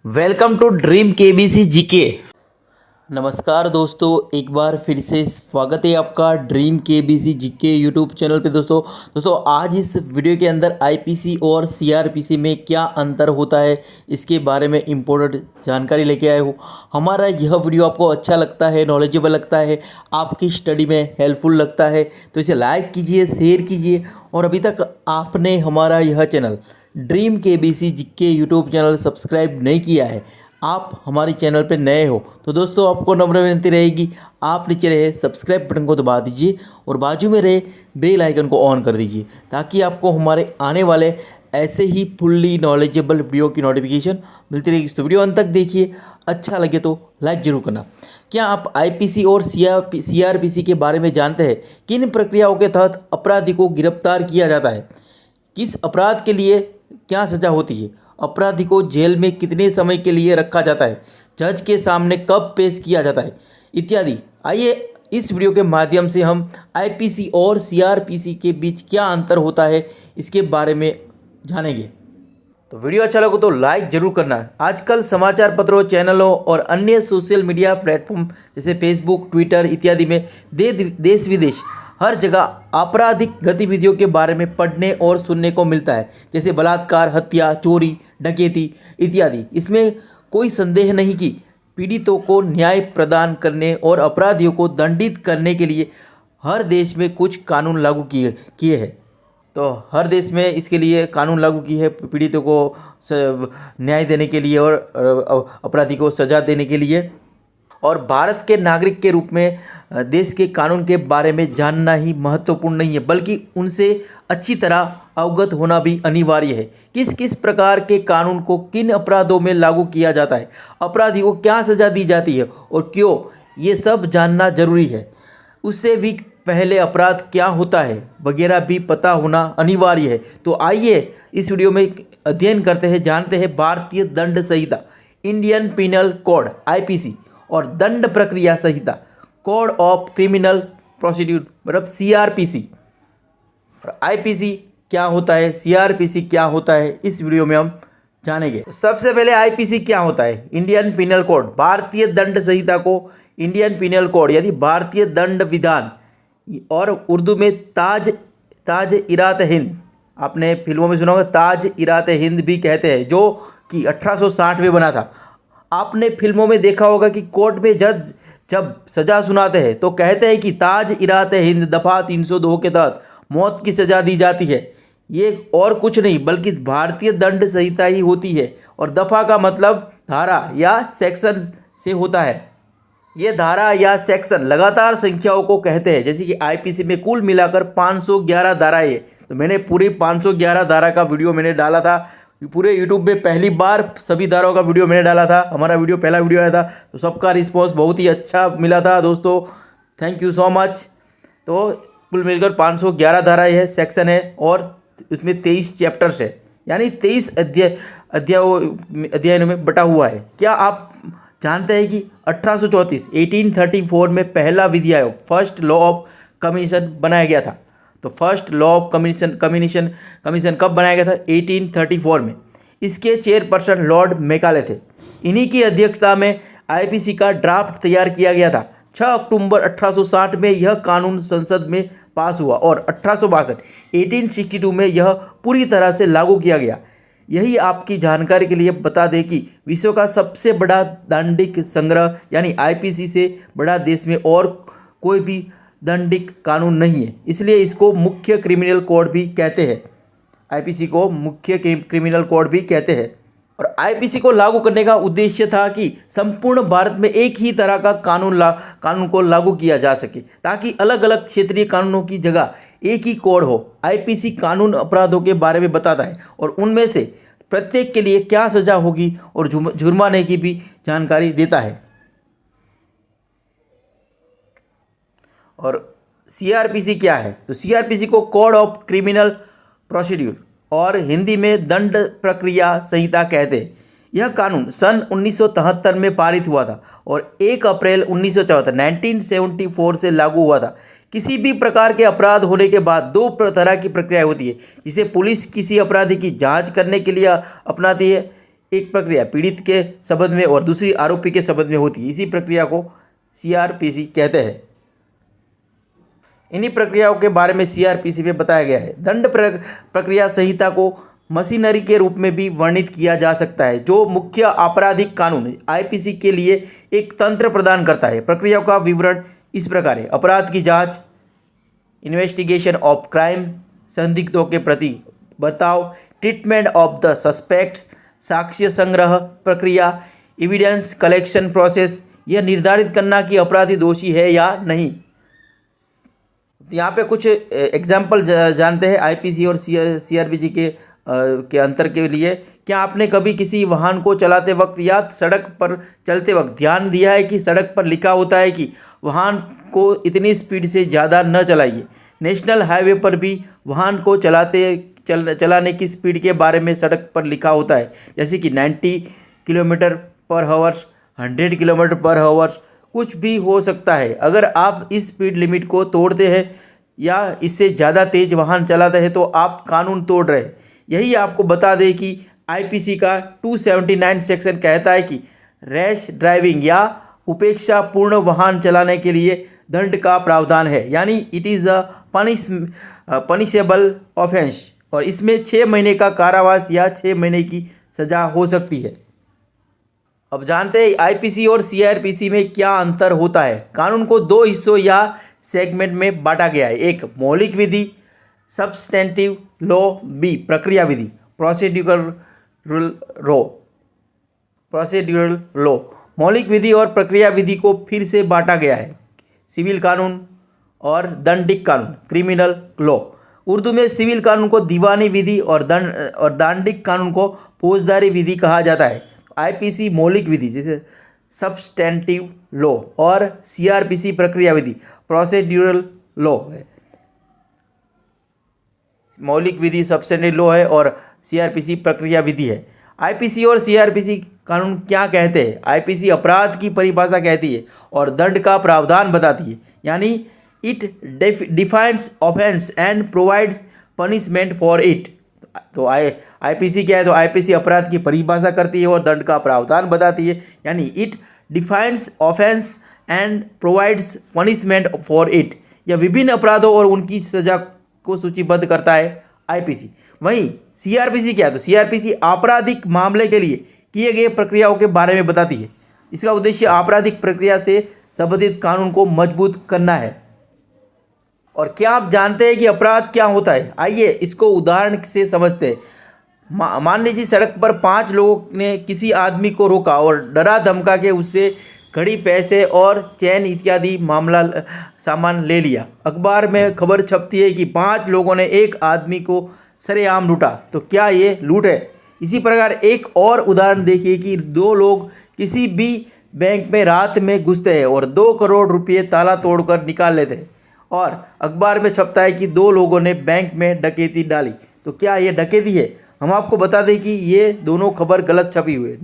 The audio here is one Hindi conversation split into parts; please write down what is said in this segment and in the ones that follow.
Welcome to dream KBC GK. नमस्कार दोस्तों, एक बार फिर से स्वागत है आपका dream KBC GK YouTube channel पे। दोस्तों आज इस वीडियो के अंदर आईपीसी और सीआरपीसी में क्या अंतर होता है इसके बारे में इम्पोर्टेंट जानकारी लेके आए हूँ। हमारा यह वीडियो आपको अच्छा लगता है, नॉलेजेबल लगता है, आपकी स्टडी में हेल्पफुल लगता है तो इसे लाइक कीजिए, शेयर कीजिए। और अभी तक आपने हमारा यह channel dream KBC GK YouTube channel subscribe नहीं किया है, आप हमारे चैनल पर नए हो तो दोस्तों आपको नम्र विनती रहेगी, आप नीचे रहे सब्सक्राइब बटन को दबा दीजिए और बाजू में रहे बेल आइकन को ऑन कर दीजिए ताकि आपको हमारे आने वाले ऐसे ही फुल्ली नॉलेजेबल वीडियो की नोटिफिकेशन मिलती रहेगी। तो वीडियो अंत तक देखिए, अच्छा लगे तो लाइक जरूर करना। क्या आप आईपीसी और सीआरपीसी के बारे में जानते हैं? किन प्रक्रियाओं के तहत अपराधी को गिरफ्तार किया जाता है? किस अपराध के लिए क्या सज़ा होती है? अपराधी को जेल में कितने समय के लिए रखा जाता है? जज के सामने कब पेश किया जाता है? इत्यादि। आइए इस वीडियो के माध्यम से हम आईपीसी और सीआरपीसी के बीच क्या अंतर होता है इसके बारे में जानेंगे। तो वीडियो अच्छा लगे तो लाइक जरूर करना। आजकल समाचार पत्रों, चैनलों और अन्य सोशल मीडिया प्लेटफॉर्म जैसे फेसबुक, ट्विटर इत्यादि में देश विदेश हर जगह आपराधिक गतिविधियों के बारे में पढ़ने और सुनने को मिलता है, जैसे बलात्कार, हत्या, चोरी, डकैती इत्यादि। इसमें कोई संदेह नहीं कि पीड़ितों को न्याय प्रदान करने और अपराधियों को दंडित करने के लिए हर देश में कुछ कानून लागू किए हैं। तो हर देश में इसके लिए कानून लागू की है, पीड़ितों को न्याय देने के लिए और अपराधी को सज़ा देने के लिए। और भारत के नागरिक के रूप में देश के कानून के बारे में जानना ही महत्वपूर्ण नहीं है, बल्कि उनसे अच्छी तरह अवगत होना भी अनिवार्य है। किस किस प्रकार के कानून को किन अपराधों में लागू किया जाता है, अपराधी को क्या सज़ा दी जाती है और क्यों, ये सब जानना जरूरी है। उससे भी पहले अपराध क्या होता है वगैरह भी पता होना अनिवार्य है। तो आइए इस वीडियो में अध्ययन करते हैं, जानते हैं भारतीय दंड संहिता, इंडियन पिनल कोड आईपीसी और दंड प्रक्रिया संहिता, कोड ऑफ क्रिमिनल प्रोसीड्यूर मतलब सीआरपीसी। और आईपीसी क्या होता है, सीआरपीसी क्या होता है, इस वीडियो में हम जानेंगे। तो सबसे पहले आईपीसी क्या होता है? Indian penal code. भारतीय दंड संहिता को इंडियन पिनल कोड यानी भारतीय दंड विधान और उर्दू में ताज इरात हिंद, आपने फिल्मों में सुना होगा ताज इरात हिंद भी कहते हैं, जो कि 1860 में बना था। आपने फिल्मों में देखा होगा कि कोर्ट में जज जब सज़ा सुनाते हैं तो कहते हैं कि ताज इरात हिंद दफ़ा 302 के तहत मौत की सज़ा दी जाती है। ये और कुछ नहीं बल्कि भारतीय दंड संहिता ही होती है। और दफ़ा का मतलब धारा या सेक्शन से होता है। ये धारा या सेक्शन लगातार संख्याओं को कहते हैं, जैसे कि आईपीसी में कुल मिलाकर 511 धाराएं हैं। तो मैंने पूरी 511 धारा का वीडियो मैंने डाला था, पूरे यूट्यूब में पहली बार सभी धाराओं का वीडियो मैंने डाला था। हमारा वीडियो पहला वीडियो आया था तो सबका रिस्पॉन्स बहुत ही अच्छा मिला था दोस्तों, थैंक यू सो मच। तो कुल मिलकर 511 धाराएँ है, सेक्शन है और उसमें 23 चैप्टर्स है, यानी 23 अध्यायों में बटा हुआ है। क्या आप जानते हैं कि 1834 में पहला विधि आयोग फर्स्ट लॉ ऑफ कमीशन बनाया गया था? तो फर्स्ट लॉ ऑफ कमीशन कब बनाया गया था? 1834 में। इसके चेयरपर्सन लॉर्ड मैकाले थे। इन्हीं की अध्यक्षता में आईपीसी का ड्राफ्ट तैयार किया गया था। 6 अक्टूबर 1860 में यह कानून संसद में पास हुआ और 1862 में यह पूरी तरह से लागू किया गया। यही आपकी जानकारी के लिए बता दें कि विश्व का सबसे बड़ा दंडिक संग्रह यानी आईपीसी से बड़ा देश में और कोई भी दंडिक कानून नहीं है, इसलिए इसको मुख्य क्रिमिनल कोड भी कहते हैं। आईपीसी को मुख्य क्रिमिनल कोड भी कहते हैं। और आईपीसी को लागू करने का उद्देश्य था कि संपूर्ण भारत में एक ही तरह का कानून को लागू किया जा सके, ताकि अलग अलग क्षेत्रीय कानूनों की जगह एक ही कोड हो। आईपीसी कानून अपराधों के बारे में बताता है और उनमें से प्रत्येक के लिए क्या सज़ा होगी और जुर्माने की भी जानकारी देता है। और सीआरपीसी क्या है? तो सीआरपीसी को कोड ऑफ क्रिमिनल प्रोसीड्यूर और हिंदी में दंड प्रक्रिया संहिता कहते हैं। यह कानून सन 1973 में पारित हुआ था और 1 अप्रैल 1974 से लागू हुआ था। किसी भी प्रकार के अपराध होने के बाद दो तरह की प्रक्रिया होती है जिसे पुलिस किसी अपराधी की जांच करने के लिए अपनाती है। एक प्रक्रिया पीड़ित के संबंध में और दूसरी आरोपी के संबंध में होती है। इसी प्रक्रिया को सीआरपीसी कहते हैं। इन्हीं प्रक्रियाओं के बारे में सीआरपीसी में बताया गया है। दंड प्रक्रिया संहिता को मशीनरी के रूप में भी वर्णित किया जा सकता है, जो मुख्य आपराधिक कानून आईपीसी के लिए एक तंत्र प्रदान करता है। प्रक्रियाओं का विवरण इस प्रकार है: अपराध की जांच, इन्वेस्टिगेशन ऑफ क्राइम, संदिग्धों के प्रति बर्ताव, ट्रीटमेंट ऑफ द सस्पेक्ट्स, साक्ष्य संग्रह प्रक्रिया, एविडेंस कलेक्शन प्रोसेस, यह निर्धारित करना कि अपराधी दोषी है या नहीं। यहाँ पे कुछ एग्जाम्पल जानते हैं आईपीसी और सीआरपीसी के अंतर के लिए। क्या आपने कभी किसी वाहन को चलाते वक्त या सड़क पर चलते वक्त ध्यान दिया है कि सड़क पर लिखा होता है कि वाहन को इतनी स्पीड से ज़्यादा न चलाइए। नेशनल हाईवे पर भी वाहन को चलाने की स्पीड के बारे में सड़क पर लिखा होता है, जैसे कि 90 kilometre per hour, 100 kilometre per hour, कुछ भी हो सकता है। अगर आप इस स्पीड लिमिट को तोड़ते हैं या इससे ज़्यादा तेज़ वाहन चलाते हैं तो आप कानून तोड़ रहे हैं। यही आपको बता दें कि आईपीसी का 279 सेक्शन कहता है कि रैश ड्राइविंग या उपेक्षापूर्ण वाहन चलाने के लिए दंड का प्रावधान है, यानी it is a punishable offence, और इसमें 6 महीने का कारावास या 6 महीने की सज़ा हो सकती है। अब जानते हैं आईपीसी और सीआरपीसी में क्या अंतर होता है। कानून को 2 हिस्सों या सेगमेंट में बांटा गया है। एक मौलिक विधि सब्सटेंटिव लॉ, बी प्रक्रिया विधि प्रोसीड्यूरल लॉ। मौलिक विधि और प्रक्रिया विधि को फिर से बांटा गया है। सिविल कानून और दंडिक कानून क्रिमिनल लॉ। उर्दू में सिविल कानून को दीवानी विधि और दंडिक कानून को फौजदारी विधि कहा जाता है। आईपीसी मौलिक विधि जैसे सब्सटेंटिव लॉ और सीआरपीसी प्रक्रिया विधि प्रोसीड्यूरल लॉ है। मौलिक विधि सब्सटेंटिव लॉ है और सीआरपीसी प्रक्रिया विधि है। आईपीसी और सीआरपीसी कानून क्या कहते हैं? आईपीसी अपराध की परिभाषा कहती है और दंड का प्रावधान बताती है, यानी it defines offence and provides punishment for it. तो आईपीसी क्या है? तो आईपीसी अपराध की परिभाषा करती है और दंड का प्रावधान बताती है, यानी it defines offence and provides punishment for it. यह विभिन्न अपराधों और उनकी सजा को सूचीबद्ध करता है आईपीसी। वहीं सीआरपीसी क्या है? तो सीआरपीसी आपराधिक मामले के लिए किए गए प्रक्रियाओं के बारे में बताती है। इसका उद्देश्य आपराधिक प्रक्रिया से संबंधित कानून को मजबूत करना है। और क्या आप जानते हैं कि अपराध क्या होता है? आइए इसको उदाहरण से समझते हैं। मान लीजिए सड़क पर 5 लोगों ने किसी आदमी को रोका और डरा धमका के उससे घड़ी, पैसे और चैन इत्यादि सामान ले लिया। अखबार में खबर छपती है कि 5 लोगों ने एक आदमी को सरेआम लूटा। तो क्या ये लूट है? इसी प्रकार एक और उदाहरण देखिए कि 2 लोग किसी भी बैंक में रात में घुसते हैं और 2 करोड़ रुपये ताला तोड़कर निकाल लेते हैं, और अखबार में छपता है कि 2 लोगों ने बैंक में डकैती डाली। तो क्या ये डकैती है? हम आपको बता दें कि ये दोनों खबर गलत छपी हुई है।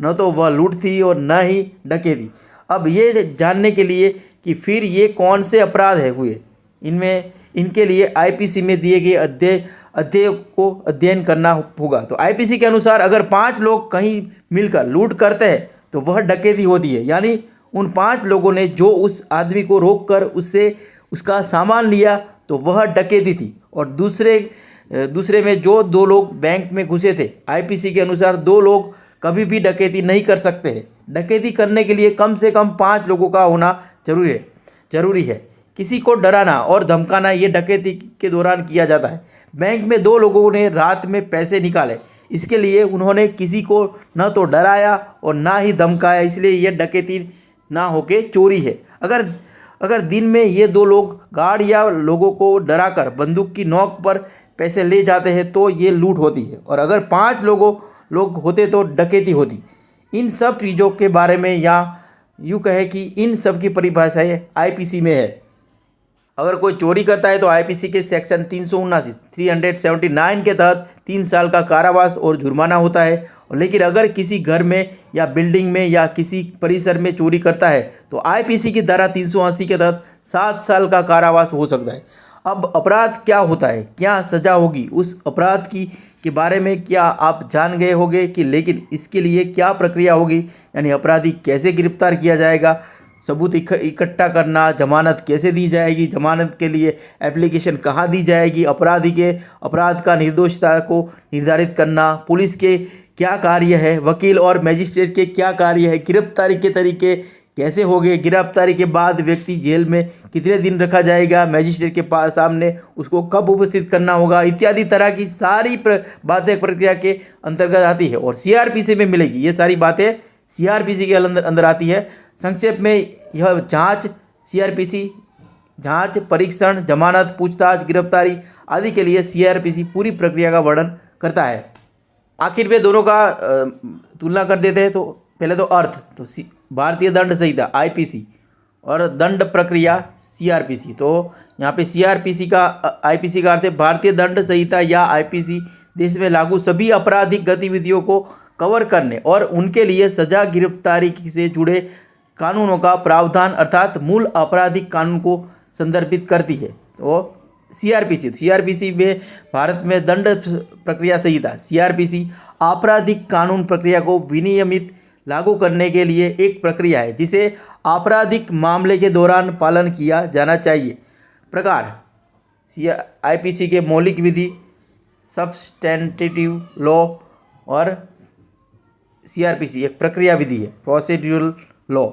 न तो वह लूट थी और न ही डकैती। अब ये जानने के लिए कि फिर ये कौन से अपराध हुए, इनके लिए आईपीसी में दिए गए अध्याय को अध्ययन करना होगा। तो आईपीसी के अनुसार अगर 5 लोग कहीं मिलकर लूट करते हैं तो वह डकैती होती है, यानी उन 5 लोगों ने जो उस आदमी को रोककर उससे उसका सामान लिया तो वह डकैती थी। और दूसरे में जो 2 लोग बैंक में घुसे थे, आईपीसी के अनुसार 2 लोग कभी भी डकैती नहीं कर सकते हैं। डकैती करने के लिए कम से कम 5 लोगों का होना जरूरी है। किसी को डराना और धमकाना ये डकैती के दौरान किया जाता है। बैंक में 2 लोगों ने रात में पैसे निकाले, इसके लिए उन्होंने किसी को न तो डराया और ना ही धमकाया, इसलिए यह डकैती ना होके चोरी है। अगर दिन में ये 2 लोग गार्ड या लोगों को डराकर बंदूक की नोक पर पैसे ले जाते हैं तो ये लूट होती है, और अगर 5 लोग होते तो डकैती होती। इन सब चीज़ों के बारे में या यूँ कहे कि इन सब की परिभाषाएं आईपीसी में है। अगर कोई चोरी करता है तो आईपीसी के सेक्शन 379 के तहत 3 साल का कारावास और जुर्माना होता है। लेकिन अगर किसी घर में या बिल्डिंग में या किसी परिसर में चोरी करता है तो आईपीसी की धारा 380 के तहत 7 साल का कारावास हो सकता है। अब अपराध क्या होता है, क्या सज़ा होगी, उस अपराध की के बारे में क्या आप जान गए होंगे कि लेकिन इसके लिए क्या प्रक्रिया होगी, यानी अपराधी कैसे गिरफ्तार किया जाएगा, सबूत इकट्ठा करना, जमानत कैसे दी जाएगी, जमानत के लिए एप्लीकेशन कहाँ दी जाएगी, अपराधी के अपराध का निर्दोषता को निर्धारित करना, पुलिस के क्या कार्य है, वकील और मजिस्ट्रेट के क्या कार्य है, गिरफ्तारी के तरीके कैसे होंगे, गिरफ्तारी के बाद व्यक्ति जेल में कितने दिन रखा जाएगा, मजिस्ट्रेट के पास सामने उसको कब उपस्थित करना होगा, इत्यादि तरह की सारी बातें प्रक्रिया के अंतर्गत आती है और सीआरपीसी में मिलेगी। ये सारी बातें सीआरपीसी के अंदर आती है। संक्षेप में यह जांच, सीआरपीसी जांच, परीक्षण, जमानत, पूछताछ, गिरफ्तारी आदि के लिए सीआरपीसी पूरी प्रक्रिया का वर्णन करता है। आखिर में दोनों का तुलना कर देते हैं। तो पहले तो अर्थ, तो भारतीय दंड संहिता आईपीसी और दंड प्रक्रिया सीआरपीसी। तो यहाँ पे सीआरपीसी का आईपीसी का अर्थ है भारतीय दंड संहिता या आईपीसी देश में लागू सभी आपराधिक गतिविधियों को कवर करने और उनके लिए सजा, गिरफ्तारी से जुड़े कानूनों का प्रावधान अर्थात मूल आपराधिक कानून को संदर्भित करती है। तो सीआरपीसी में भारत में दंड प्रक्रिया संहिता सीआरपीसी आपराधिक कानून प्रक्रिया को विनियमित लागू करने के लिए एक प्रक्रिया है जिसे आपराधिक मामले के दौरान पालन किया जाना चाहिए। प्रकार आईपीसी के मौलिक विधि, सब्सटेंटिव लॉ और सीआरपीसी एक प्रक्रिया विधि है, प्रोसीड्यूरल लॉ।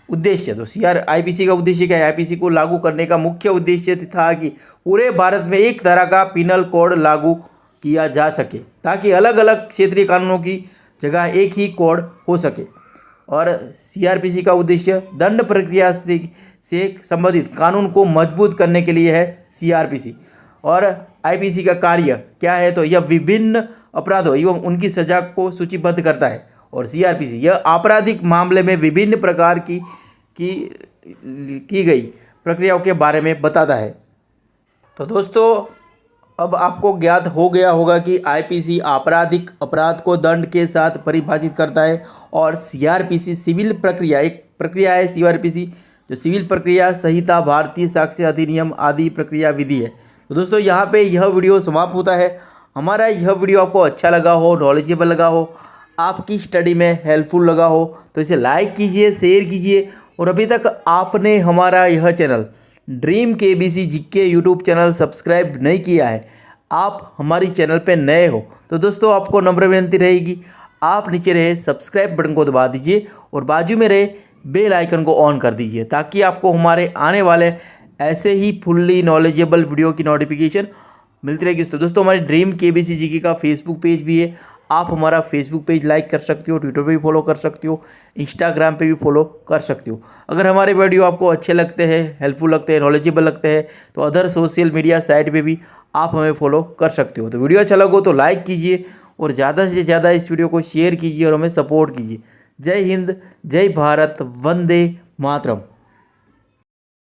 उद्देश्य, तो आईपीसी का उद्देश्य क्या है? आईपीसी को लागू करने का मुख्य उद्देश्य था कि पूरे भारत में एक तरह का पिनल कोड लागू किया जा सके ताकि अलग अलग क्षेत्रीय कानूनों की जगह एक ही कोड हो सके। और सीआरपीसी का उद्देश्य दंड प्रक्रिया से संबंधित कानून को मजबूत करने के लिए है सीआरपीसी। और आईपीसी का कार्य क्या है? तो यह विभिन्न अपराधों एवं उनकी सजा को सूचीबद्ध करता है। और सीआरपीसी यह आपराधिक मामले में विभिन्न प्रकार की गई प्रक्रियाओं के बारे में बताता है। तो दोस्तों, अब आपको ज्ञात हो गया होगा कि आईपीसी आपराधिक अपराध को दंड के साथ परिभाषित करता है और सीआरपीसी सिविल प्रक्रिया एक प्रक्रिया है। सीआरपीसी जो सिविल प्रक्रिया संहिता, भारतीय साक्ष्य अधिनियम आदि प्रक्रिया विधि है। तो दोस्तों, यहाँ पे यह वीडियो समाप्त होता है। हमारा यह वीडियो आपको अच्छा लगा हो, नॉलेजेबल लगा हो, आपकी स्टडी में हेल्पफुल लगा हो तो इसे लाइक कीजिए, शेयर कीजिए। और अभी तक आपने हमारा यह channel dream KBC GK YouTube channel subscribe नहीं किया है, आप हमारी चैनल पे नए हो तो दोस्तों आपको नम्र विनती रहेगी, आप नीचे रहे सब्सक्राइब बटन को दबा दीजिए और बाजू में रहे बेल आइकन को ऑन कर दीजिए ताकि आपको हमारे आने वाले ऐसे ही फुल्ली नॉलेजेबल वीडियो की नोटिफिकेशन मिलती रहेगी। तो दोस्तों, हमारी ड्रीम केबीसी जीके का फेसबुक पेज भी है, आप हमारा फेसबुक पेज लाइक कर सकते हो, ट्विटर पे भी फॉलो कर सकते हो, इंस्टाग्राम पे भी फॉलो कर सकते हो। अगर हमारे वीडियो आपको अच्छे लगते हैं, हेल्पफुल लगते हैं, नॉलेजेबल लगते हैं तो अदर सोशल मीडिया साइट पे भी आप हमें फॉलो कर सकते हो। तो वीडियो अच्छा लगा तो लाइक कीजिए और ज़्यादा से ज़्यादा इस वीडियो को शेयर कीजिए और हमें सपोर्ट कीजिए। जय हिंद, जय भारत, वंदे मातरम।